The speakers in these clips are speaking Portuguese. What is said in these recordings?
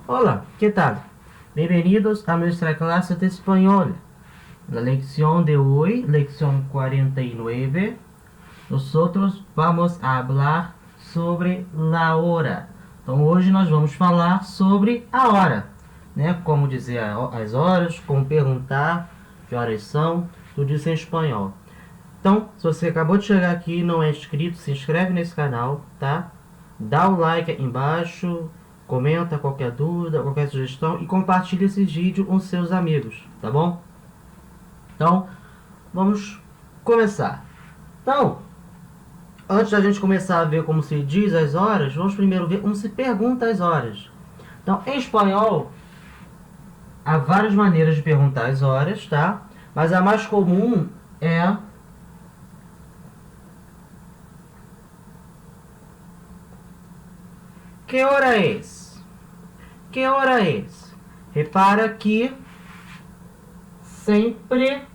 Hola, ¿qué tal? Bienvenidos a nuestra clase de español. La lección de hoy, lección 49, nosotros vamos a hablar sobre la hora. Então hoje nós vamos falar sobre a hora, né? Como dizer as horas, como perguntar que horas são, tudo isso em espanhol. Então, se você acabou de chegar aqui e não é inscrito, se inscreve nesse canal, tá? Dá o like aí embaixo, comenta qualquer dúvida, qualquer sugestão e compartilha esse vídeo com seus amigos, tá bom? Então, vamos começar. Então, antes da gente começar a ver como se diz as horas, vamos primeiro ver como se pergunta as horas. Então, em espanhol, há várias maneiras de perguntar as horas, tá? Mas a mais comum é que hora es? Que hora es? Repara que sempre,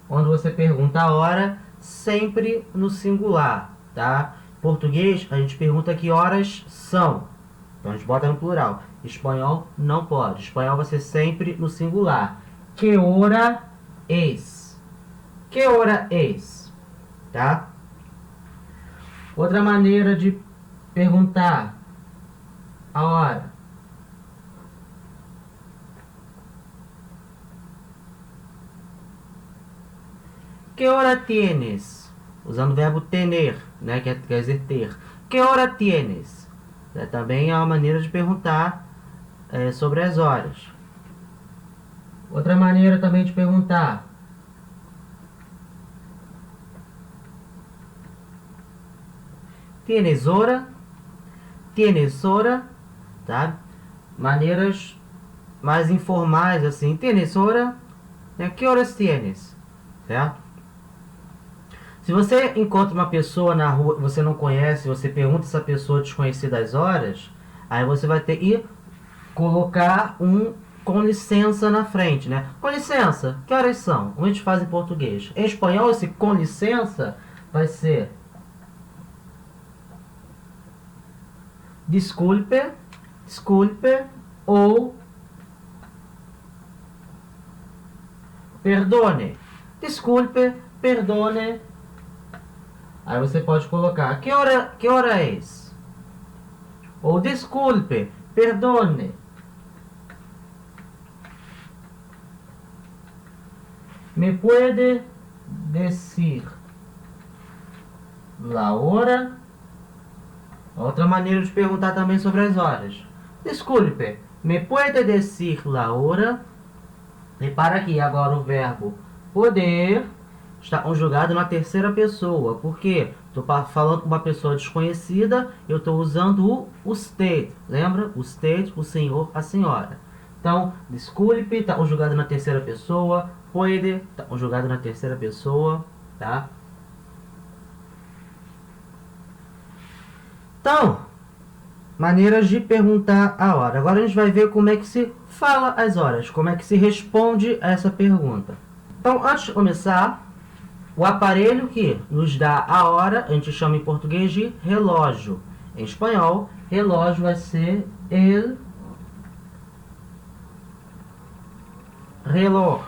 quando você pergunta a hora, sempre no singular, tá? Em português, a gente pergunta que horas são. Então a gente bota no plural. Espanhol não pode. Espanhol vai ser sempre no singular. Que hora es? Que hora es? Tá? Outra maneira de perguntar a hora. Que hora tienes? Usando o verbo tener, né? Quer dizer ter. Que hora tienes? Também é uma maneira de perguntar sobre as horas. Outra maneira também de perguntar. Tienes hora? Tienes hora? Tá? Maneiras mais informais assim. Tienes hora? Que horas tienes? Certo? Se você encontra uma pessoa na rua que você não conhece, você pergunta essa pessoa desconhecida as horas, aí você vai ter que colocar um com licença na frente, né? Com licença, que horas são? Como a gente faz em português? Em espanhol, esse com licença vai ser disculpe, disculpe ou perdone. Disculpe, perdone. Aí você pode colocar que hora é? Ou desculpe, perdone. Me puede decir la hora? Outra maneira de perguntar também sobre as horas. Desculpe, me puede decir la hora? Repara aqui agora o verbo poder está conjugado na terceira pessoa. Por quê? Estou falando com uma pessoa desconhecida, eu estou usando o usted. Lembra? Usted, o senhor, a senhora. Então, desculpe, está conjugado na terceira pessoa. Puede, está conjugado na terceira pessoa. Tá? Então, maneiras de perguntar a hora. Agora a gente vai ver como é que se fala as horas, como é que se responde a essa pergunta. Então, antes de começar, o aparelho que nos dá a hora, a gente chama em português de relógio. Em espanhol, relógio vai ser el reloj.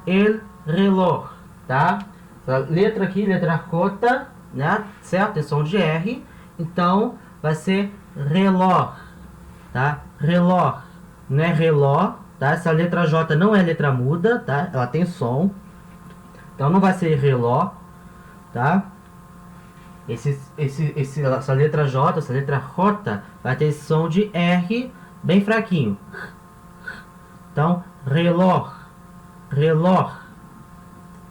El reloj, tá? Essa letra aqui, letra J, né? Certo? Tem som de R. Então, vai ser reloj, tá? Reloj, não é reló, tá? Essa letra J não é letra muda, tá? Ela tem som. Então não vai ser reló, tá? Essa letra J, essa letra J, vai ter esse som de R bem fraquinho. Então, reloj, reloj,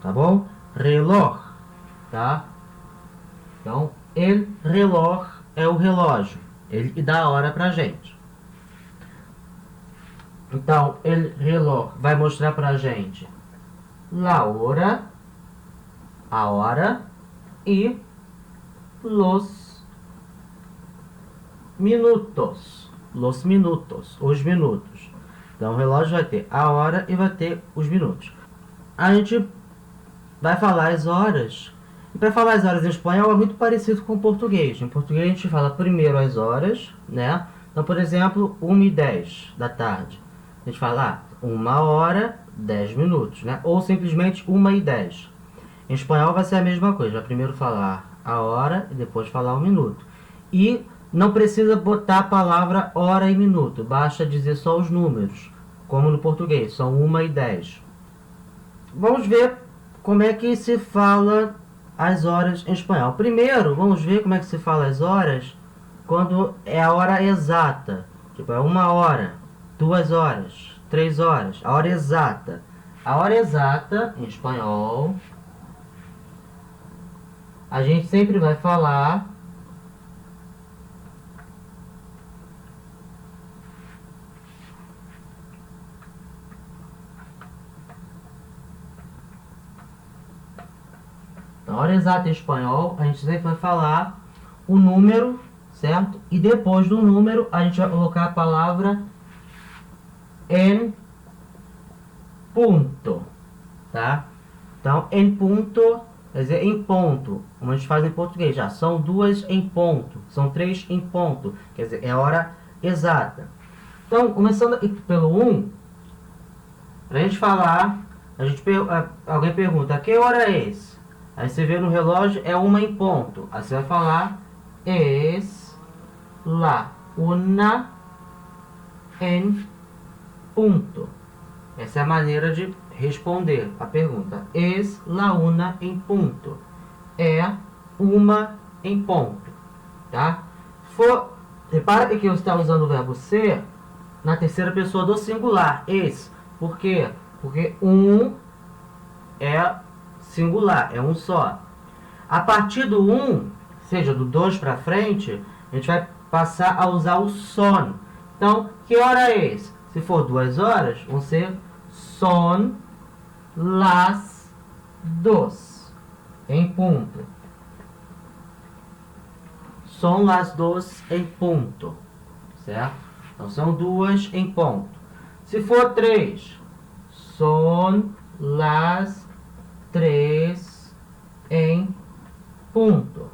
tá bom? Reloj, tá? Então, el reloj é o relógio, ele que dá a hora pra gente. Então, el reloj vai mostrar pra gente la hora, a hora, e los minutos, os minutos. Então o relógio vai ter a hora e vai ter os minutos. A gente vai falar as horas, e para falar as horas em espanhol é muito parecido com o português. Em português a gente fala primeiro as horas, né? Então, por exemplo, 1h10 da tarde. A gente fala 1h, 10 minutos, né? Ou simplesmente 1h10. Em espanhol vai ser a mesma coisa. Vai primeiro falar a hora e depois falar o minuto. E não precisa botar a palavra hora e minuto. Basta dizer só os números. Como no português, são 1h10. Vamos ver como é que se fala as horas em espanhol. Primeiro, vamos ver como é que se fala as horas quando é a hora exata. Tipo, é 1h, 2h, 3h. A hora exata. A hora exata, em espanhol, a gente sempre vai falar a hora exata em espanhol, a gente sempre vai falar o número, certo? E depois do número, a gente vai colocar a palavra en punto, tá? Então, em punto, quer dizer, em ponto, como a gente faz em português, já são 2 em ponto, são 3 em ponto, quer dizer, é a hora exata. Então, começando aqui pelo 1, pra gente falar, alguém pergunta, que hora é esse? Aí você vê no relógio, é 1 em ponto. Aí você vai falar, es la una en punto. Essa é a maneira de responder a pergunta. Es la una en punto. É 1 em ponto. Tá? Repara que eu estou usando o verbo ser na terceira pessoa do singular. Es. Por quê? Porque 1 é singular, é um só. A partir do 1, seja do 2 para frente, a gente vai passar a usar o son. Então, que hora é esse? Se for 2 horas, vão ser son las 2 em ponto. Son las 2 em ponto, certo? Então, são 2 em ponto. Se for 3, son las 3 em ponto,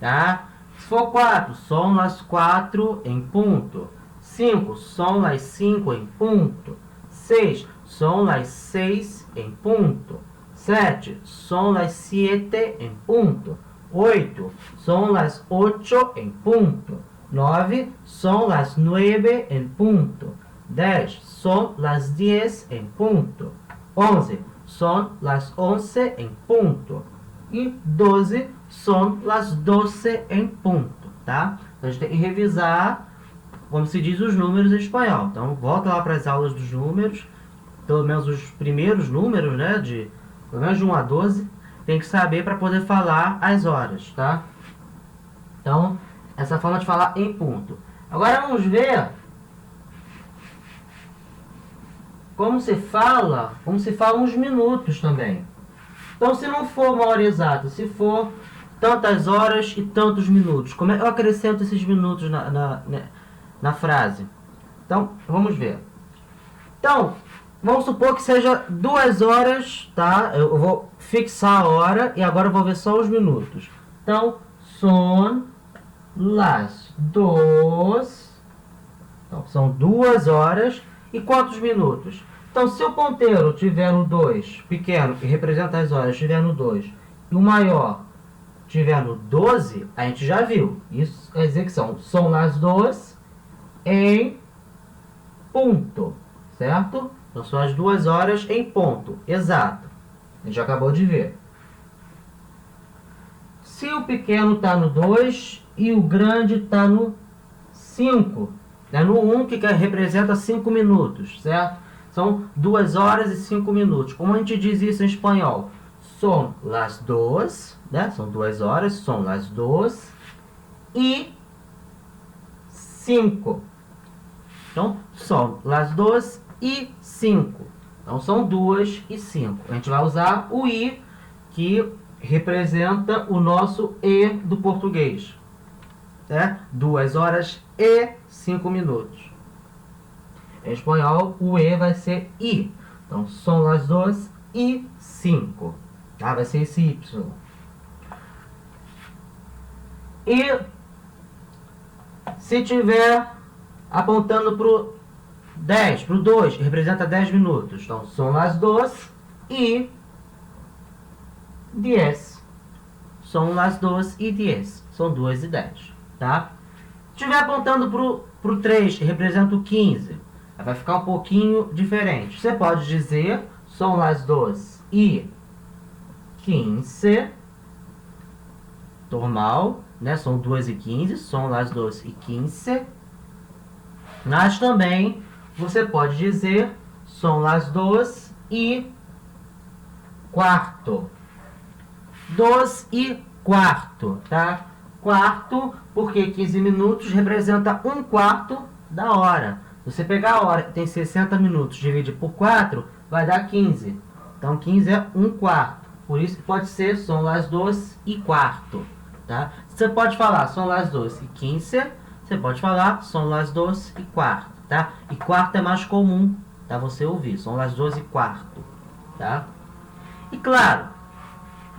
tá? Se for 4, son las 4 em ponto. 5, son las 5 em ponto. 6, son las 6 em ponto. 7, son las 7 em ponto. 8, son las 8 em ponto. 9, son las 9 em ponto. 10, son las 10 em ponto. 11, son las 11 em ponto. E 12, son las 12 em ponto, tá? Então, a gente tem que revisar, como se diz, os números em espanhol. Então, volta lá para as aulas dos números, pelo menos os primeiros números, né? Pelo menos de 1 a 12, tem que saber para poder falar as horas, tá? Então, essa forma de falar em ponto. Agora, vamos ver como se fala uns minutos também. Então, se não for uma hora exata, se for tantas horas e tantos minutos, como é que eu acrescento esses minutos na frase? Então, vamos ver. Então, vamos supor que seja 2 horas, tá? Eu vou fixar a hora e agora eu vou ver só os minutos. Então, son las 2. Então, são 2 horas e quantos minutos? Então, se o ponteiro tiver no 2, pequeno, que representa as horas, estiver no 2, e o maior estiver no 12, a gente já viu. Isso quer dizer que são las 2 em ponto, certo? Então, são as 2 horas em ponto, exato. A gente já acabou de ver. Se o pequeno está no 2 e o grande está no 5, né? No 1, que representa 5 minutos, certo? São 2 horas e 5 minutos. Como a gente diz isso em espanhol? Son las 2, né? São 2 horas, son las 2 e 5. Então, son las 2 e 5. Então, são 2 e 5. A gente vai usar o i, que representa o nosso e do português. 2 horas e 5 minutos. Em espanhol, o E vai ser I. Então, son las 2 e 5. Tá? Vai ser esse Y. E Se tiver apontando para o 10, para o 2, representa 10 minutos. Então, são as 2 e 10. São as 2 e 10. São 2 e 10, tá? Se estiver apontando para o 3, representa o 15. Vai ficar um pouquinho diferente. Você pode dizer, são as 2 e 15. Normal, né? São 2 e 15. São as 2 e 15. Mas também você pode dizer, são as 2 e quarto. 2 e quarto, tá? Quarto, porque 15 minutos representa 1/4 da hora. Se você pegar a hora que tem 60 minutos, dividir por 4, vai dar 15. Então, 15 é 1/4. Por isso que pode ser, são as 2 e quarto, tá? Você pode falar, são as 2 e 15. Você pode falar, são as 2 e quarto, tá? E quarto é mais comum, tá? Você ouvir, são as 2 e quarto, tá? E claro,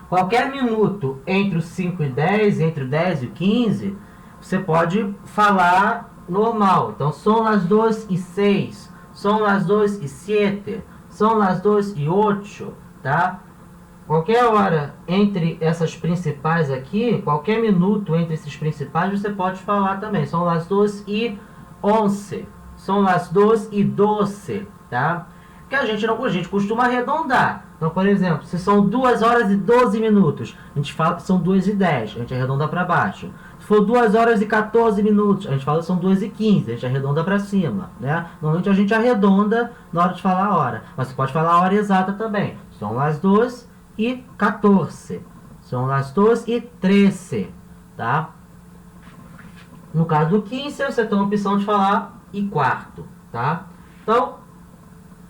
qualquer minuto entre os 5 e 10, entre o 10 e o 15, você pode falar normal. Então, são as 2 e 6, são as 2 e 7, são as 2 e 8, tá? Qualquer hora entre essas principais aqui, qualquer minuto entre esses principais, você pode falar também. São as 2 e 11, são as 2 e 12, tá? Que a gente costuma arredondar. Então, por exemplo, se são 2 horas e 12 minutos, a gente fala que são 2 e 10, a gente arredonda para baixo. Se for 2 horas e 14 minutos, a gente fala que são 2 e 15, a gente arredonda para cima, né? Normalmente a gente arredonda na hora de falar a hora, mas você pode falar a hora exata também. São as 2 e 14, são as 2 e 13, tá? No caso do 15, você tem a opção de falar e quarto, tá? Então,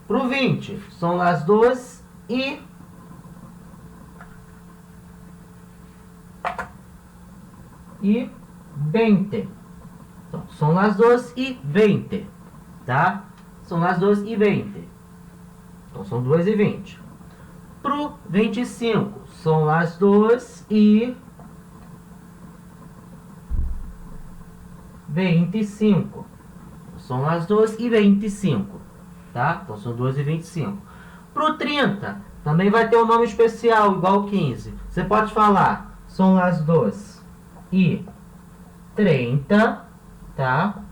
pro 20, são as 2 e 20. Então, são as 2 e 20, tá? São as 2 e 20. Então, são 2 e 20. Pro 25, são as 2 e 25. São as 2 e 25, tá? Então, são 2 e 25. Pro 30, também vai ter um nome especial, igual ao 15. Você pode falar, são as 2 e 30, tá?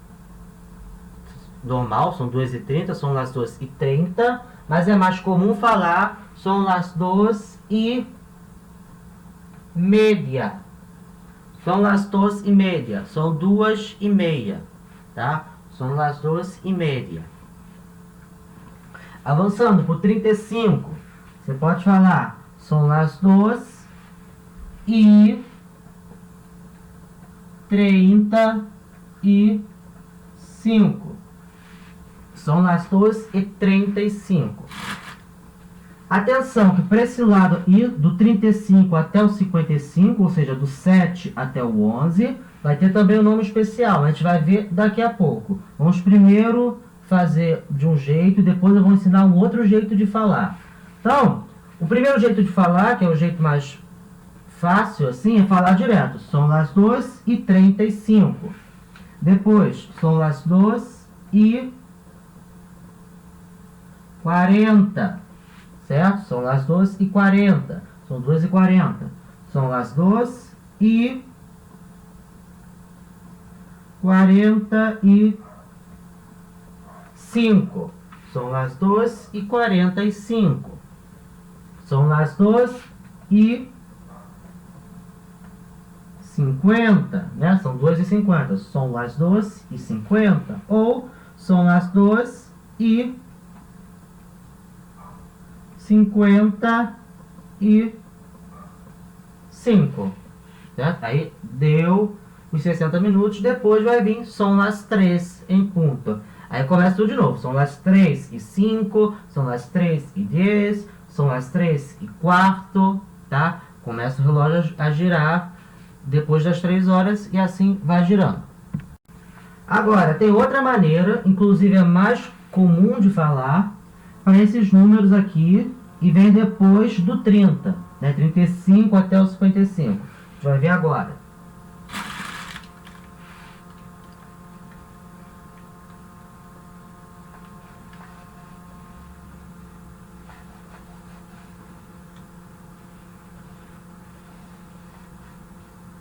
Normal, são 2 e 30, são as 2 e 30. Mas é mais comum falar, são as 2 e meia. São as 2 e meia. São 2 e meia, tá? São as 2 e meia. Avançando por 35, você pode falar, são as 2 e 35. São as 2 e 35. Atenção que para esse lado aí, do 35 até o 55, ou seja, do 7 até o 11, vai ter também um nome especial. A gente vai ver daqui a pouco. Vamos primeiro fazer de um jeito, depois eu vou ensinar um outro jeito de falar. Então, o primeiro jeito de falar, que é o jeito mais fácil assim, é falar direto. São as 2 e 35. Depois, são as 2 e 40. Certo? São as 2 e 40. São 2 e 40. São as 2 e 45. São as 2 e 45. São as 2 e 50, né? São 2 e 50. São as 2 e 50. Ou são as 2 e 55. Certo? Aí deu os 60 minutos. Depois vai vir, são as 3 em ponto. Aí começa tudo de novo. São as 3 e 5. São as 3 e 10. São as 3 e quarto. Tá? Começa o relógio a girar depois das 3 horas e assim vai girando. Agora, tem outra maneira, inclusive é mais comum de falar, para esses números aqui, e vem depois do 30, né? 35 até o 55. A gente vai ver agora.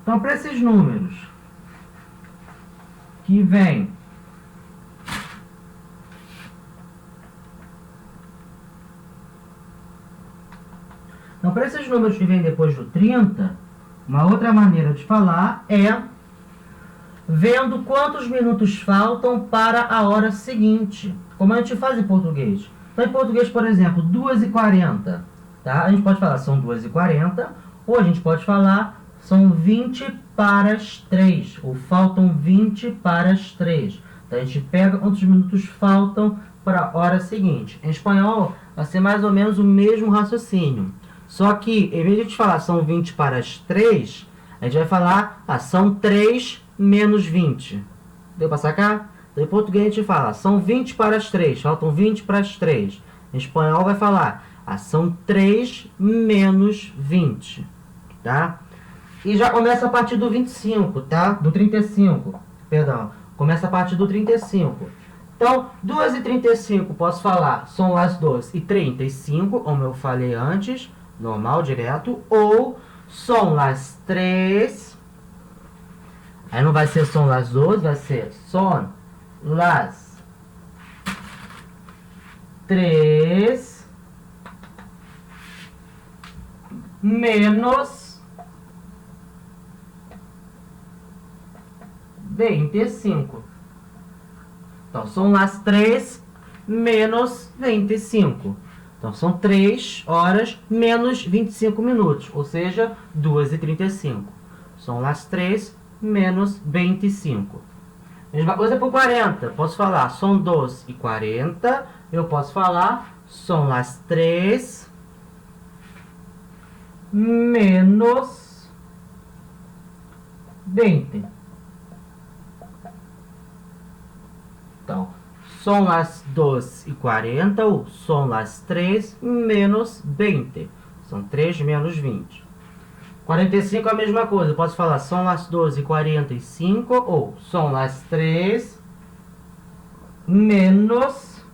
Então, para esses números que vêm depois do 30, uma outra maneira de falar é vendo quantos minutos faltam para a hora seguinte, como a gente faz em português. Então, em português, por exemplo, 2h40, tá? A gente pode falar são 2h40, ou a gente pode falar são 20 para as 3, ou faltam 20 para as 3. Então, a gente pega quantos minutos faltam para a hora seguinte. Em espanhol, vai ser mais ou menos o mesmo raciocínio. Só que, em vez de a gente falar são 20 para as 3, a gente vai falar, são 3 menos 20. Deu para sacar? Então, em português a gente fala, são 20 para as 3, faltam 20 para as 3. Em espanhol vai falar, são 3 menos 20. Tá? E já começa a partir do 25, tá? Do 35, perdão. Começa a partir do 35. Então, 2h35, posso falar, são as 2h35, como eu falei antes, normal, direto, ou são las 3, aí não vai ser são las 12, vai ser são las 3 menos 25. Então, são las 3 menos 25. Então, são 3 horas menos 25 minutos, ou seja, 2h35. São las 3 menos 25. Mesma coisa para o 40. Posso falar, são 2h40. Eu posso falar, são las 3 menos 20. Então, são las 2h40 ou são las 3 menos 20. São 3 menos 20. 45 é a mesma coisa. Eu posso falar são las 2h45 ou são las 3 menos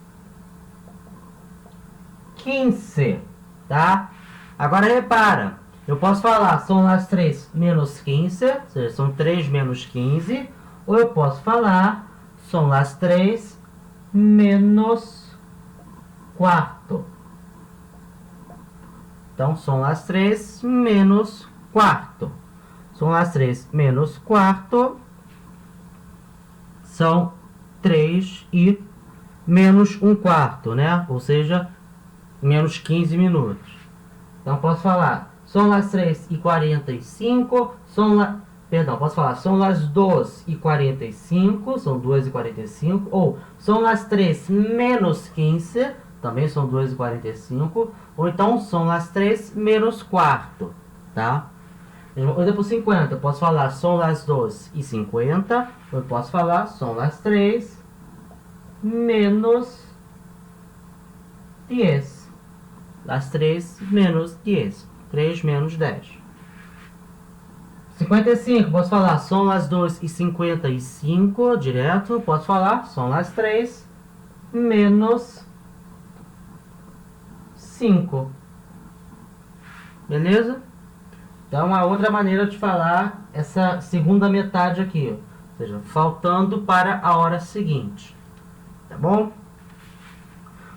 15. Tá? Agora repara. Eu posso falar são las 3 menos 15, ou seja, são 3 menos 15. Ou eu posso falar são las 3 menos quarto. Então, são las 3 menos quarto. São las 3 menos quarto. São 3 e menos 1/4, né? Ou seja, menos 15 minutos. Então, posso falar, são las 3h45, posso falar, são las 2h45, são 2h45, ou são las 3 menos 15, também são 2h45, ou então são las 3 menos quarto, tá? Mesma coisa por 50, eu posso falar, são las 2h50, ou eu posso falar, são las 3 menos 10. Las 3 menos 10. 3 menos 10. 55, posso falar, são las 2h55, direto. Posso falar, são las 3 menos 5. Beleza? Então, a outra maneira de falar essa segunda metade aqui. Ou seja, faltando para a hora seguinte. Tá bom?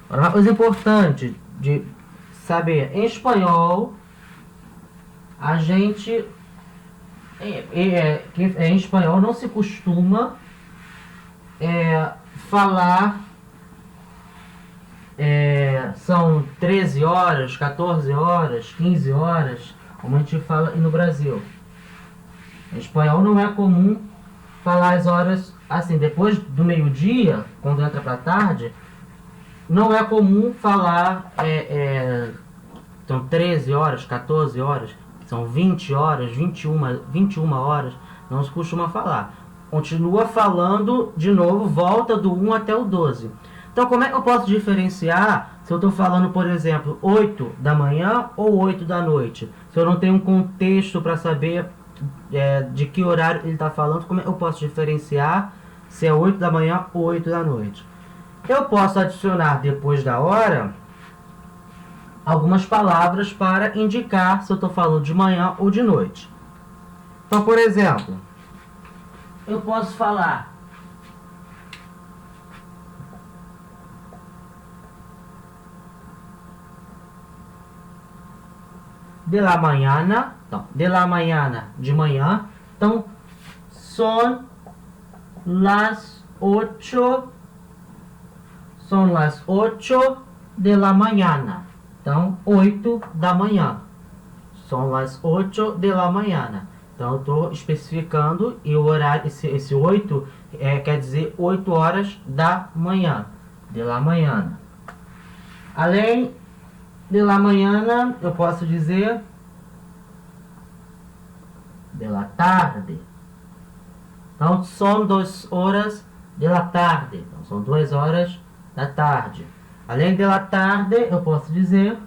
Agora, uma coisa importante de saber, em espanhol, a gente, em espanhol não se costuma falar, são 13 horas, 14 horas, 15 horas, como a gente fala no Brasil. Em espanhol não é comum falar as horas assim, depois do meio-dia, quando entra para tarde, não é comum falar são 13 horas, 14 horas, são 20 horas, 21 horas, não se costuma falar. Continua falando de novo, volta do 1 até o 12. Então, como é que eu posso diferenciar se eu estou falando, por exemplo, 8 da manhã ou 8 da noite? Se eu não tenho um contexto para saber de que horário ele está falando, como é que eu posso diferenciar se é 8 da manhã ou 8 da noite? Eu posso adicionar depois da hora algumas palavras para indicar se eu estou falando de manhã ou de noite. Então, por exemplo, eu posso falar de la mañana, então, de la mañana, de manhã. Então, son las 8 de la mañana. Então, 8 da manhã. Son las 8 de la mañana. Então, eu estou especificando e o horário, esse 8 quer dizer 8 horas da manhã. De la mañana. Além de la mañana, eu posso dizer de la tarde. Então, são 2 horas de la tarde. Então, são 2 horas da tarde. Além de la tarde, eu posso dizer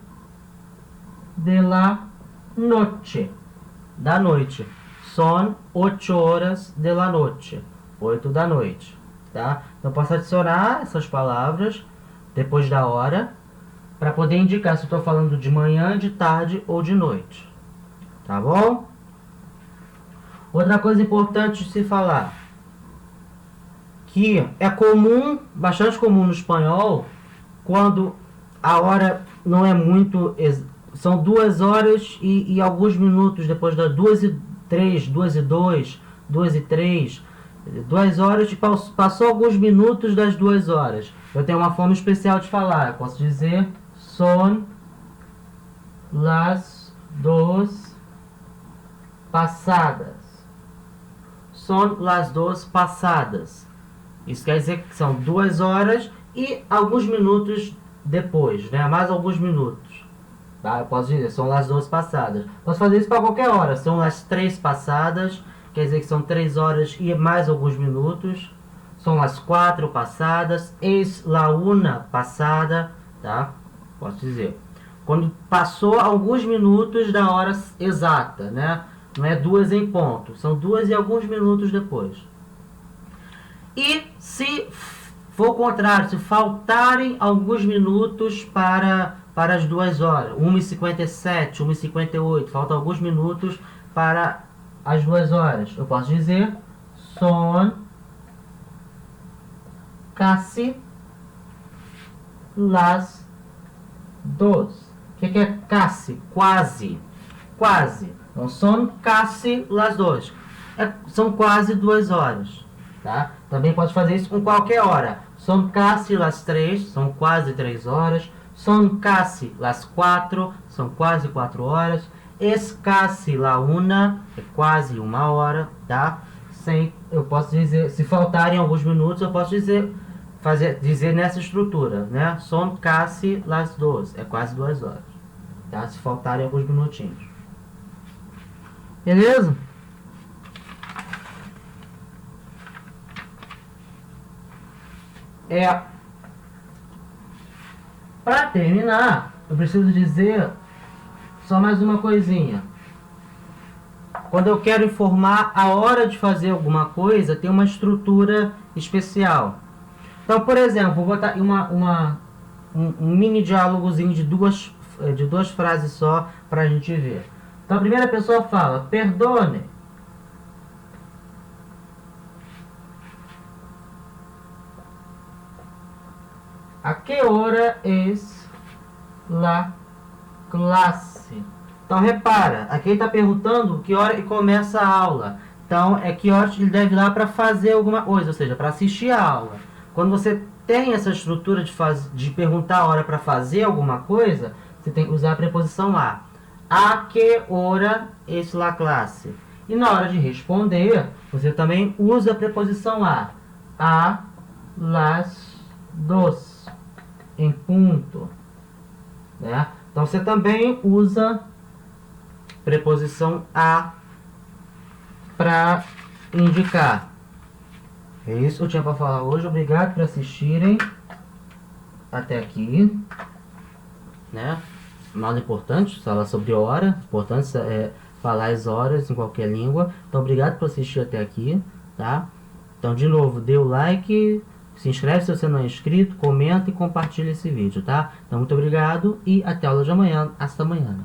de la noche. Da noite. São 8 horas de la noche. 8 da noite. Tá? Então, eu posso adicionar essas palavras depois da hora para poder indicar se eu estou falando de manhã, de tarde ou de noite. Tá bom? Outra coisa importante de se falar, que é comum, bastante comum no espanhol, quando a hora não é muito, são 2 horas e alguns minutos depois das 2:03, 2:02, 2:03, 2 horas, passou alguns minutos das 2 horas. Eu tenho uma forma especial de falar, eu posso dizer son las 2 passadas. Son las 2 passadas. Isso quer dizer que são 2 horas e alguns minutos depois, né? Mais alguns minutos. Tá? Eu posso dizer, são las 2 passadas. Posso fazer isso para qualquer hora. São las 3 passadas, quer dizer que são 3 horas e mais alguns minutos. São las 4 passadas, es la 1 passada, tá? Posso dizer. Quando passou alguns minutos da hora exata, né? Não é 2 em ponto, são 2 e alguns minutos depois. E se for o contrário, se faltarem alguns minutos para as 2 horas, 1:57, 1:58, faltam alguns minutos para as 2 horas, eu posso dizer son casi las 2. O que é casi? Quase. Quase. Então, son casi las 2. São quase 2 horas. Tá? Também pode fazer isso com qualquer hora. Son casi las 3, são quase 3 horas. Son casi las 4, são quase 4 horas. Es casi la 1, é quase 1 hora. Tá? Eu posso dizer, se faltarem alguns minutos, eu posso dizer nessa estrutura, né? Son casi las 2, é quase 2 horas. Tá? Se faltarem alguns minutinhos. Beleza? Para terminar, eu preciso dizer só mais uma coisinha. Quando eu quero informar a hora de fazer alguma coisa, tem uma estrutura especial. Então, por exemplo, vou botar um mini diálogozinho de duas frases só para a gente ver. Então, a primeira pessoa fala, perdone. ¿A que hora es la clase? Então, repara, aqui ele está perguntando que hora que começa a aula. Então, é que hora ele deve ir lá para fazer alguma coisa, ou seja, para assistir a aula. Quando você tem essa estrutura de perguntar a hora para fazer alguma coisa, você tem que usar a preposição a. A que hora es la clase? E na hora de responder, você também usa a preposição a las 2. Em ponto, né? Então você também usa preposição a para indicar. É isso que eu tinha para falar hoje. Obrigado por assistirem até aqui, né? Nada importante, falar sobre hora. Importante é falar as horas em qualquer língua. Então obrigado por assistir até aqui, tá? Então de novo, dê o like. Se inscreve se você não é inscrito, comenta e compartilha esse vídeo, tá? Então, muito obrigado e até a aula de amanhã. Hasta amanhã.